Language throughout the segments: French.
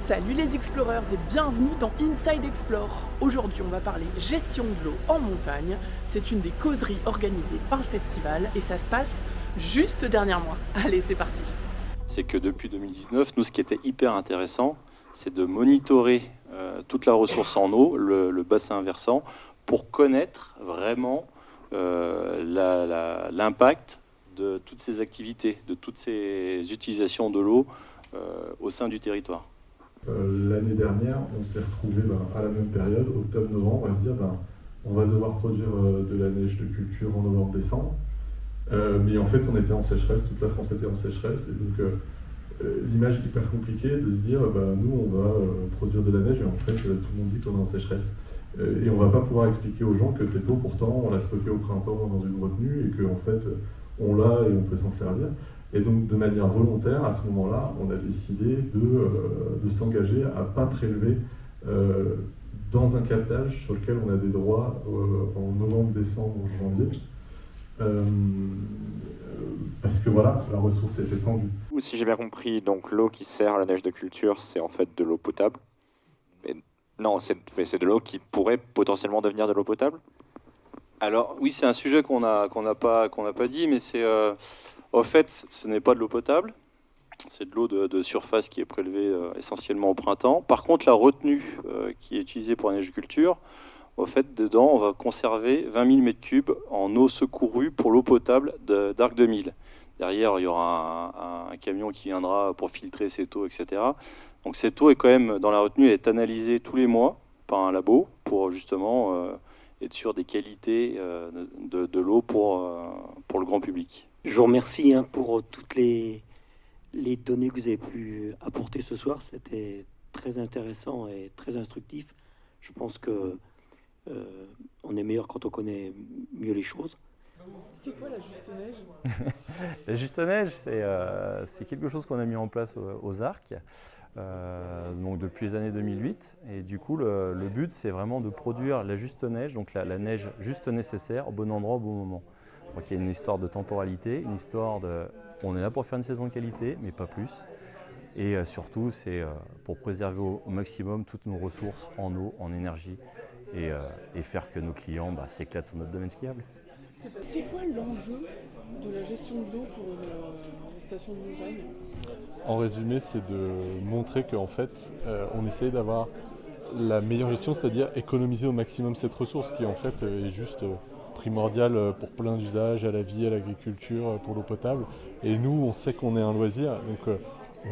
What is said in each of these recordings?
Salut les explorers et bienvenue dans Inside Explore. Aujourd'hui on va parler gestion de l'eau en montagne. C'est une des causeries organisées par le festival et ça se passe juste dernièrement. Allez, c'est parti. C'est que depuis 2019, nous ce qui était hyper intéressant, c'est de monitorer toute la ressource en eau, le bassin versant, pour connaître vraiment l'impact de toutes ces activités, de toutes ces utilisations de l'eau au sein du territoire. L'année dernière, on s'est retrouvé à la même période, octobre-novembre, à se dire on va devoir produire de la neige de culture en novembre-décembre. Mais en fait, on était en sécheresse, toute la France était en sécheresse, et donc l'image hyper compliquée de se dire nous, on va produire de la neige, et en fait, tout le monde dit qu'on est en sécheresse. Et on ne va pas pouvoir expliquer aux gens que cette eau, pourtant, on l'a stockée au printemps dans une retenue, et qu'en fait, on l'a et on peut s'en servir. Et donc, de manière volontaire, à ce moment-là, on a décidé de s'engager à ne pas prélever dans un captage sur lequel on a des droits en novembre, décembre, janvier. Parce que voilà, la ressource est étendue. Si j'ai bien compris, donc l'eau qui sert à la neige de culture, c'est en fait de l'eau potable. Et non, c'est de l'eau qui pourrait potentiellement devenir de l'eau potable. Alors oui, c'est un sujet qu'on n'a pas dit, mais c'est en fait, ce n'est pas de l'eau potable. C'est de l'eau de surface qui est prélevée essentiellement au printemps. Par contre, la retenue qui est utilisée pour la neige de culture, en fait, dedans, on va conserver 20 000 m3 en eau secourue pour l'eau potable d'Arc 2000. Derrière, il y aura un camion qui viendra pour filtrer cette eau, etc. Donc cette eau est quand même, dans la retenue, elle est analysée tous les mois par un labo pour justement être sûr des qualités de l'eau pour le grand public. Je vous remercie pour toutes les données que vous avez pu apporter ce soir. C'était très intéressant et très instructif. Je pense que on est meilleur quand on connaît mieux les choses. C'est quoi la juste neige? La juste neige, c'est quelque chose qu'on a mis en place aux Arcs donc depuis les années 2008. Et du coup, le but, c'est vraiment de produire la juste neige, donc la neige juste nécessaire au bon endroit, au bon moment. Donc il y a une histoire de temporalité, une histoire de... On est là pour faire une saison de qualité, mais pas plus. Et surtout, c'est pour préserver au maximum toutes nos ressources en eau, en énergie, et faire que nos clients s'éclatent sur notre domaine skiable. C'est quoi l'enjeu de la gestion de l'eau pour une station de montagne? En résumé, c'est de montrer qu'en fait, on essaye d'avoir la meilleure gestion, c'est-à-dire économiser au maximum cette ressource qui en fait est juste primordiale pour plein d'usages, à la vie, à l'agriculture, pour l'eau potable. Et nous, on sait qu'on est un loisir, donc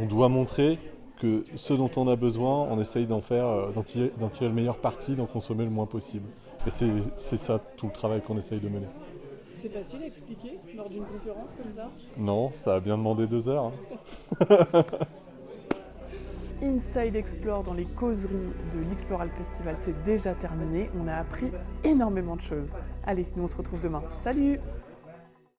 on doit montrer que ce dont on a besoin, on essaye d'en tirer le meilleur parti, d'en consommer le moins possible. Et c'est ça tout le travail qu'on essaye de mener. C'est facile à expliquer lors d'une conférence comme ça? Non, ça a bien demandé 2 heures. Inside Explore dans les causeries de l'Exploral Festival, c'est déjà terminé. On a appris énormément de choses. Allez, nous on se retrouve demain. Salut!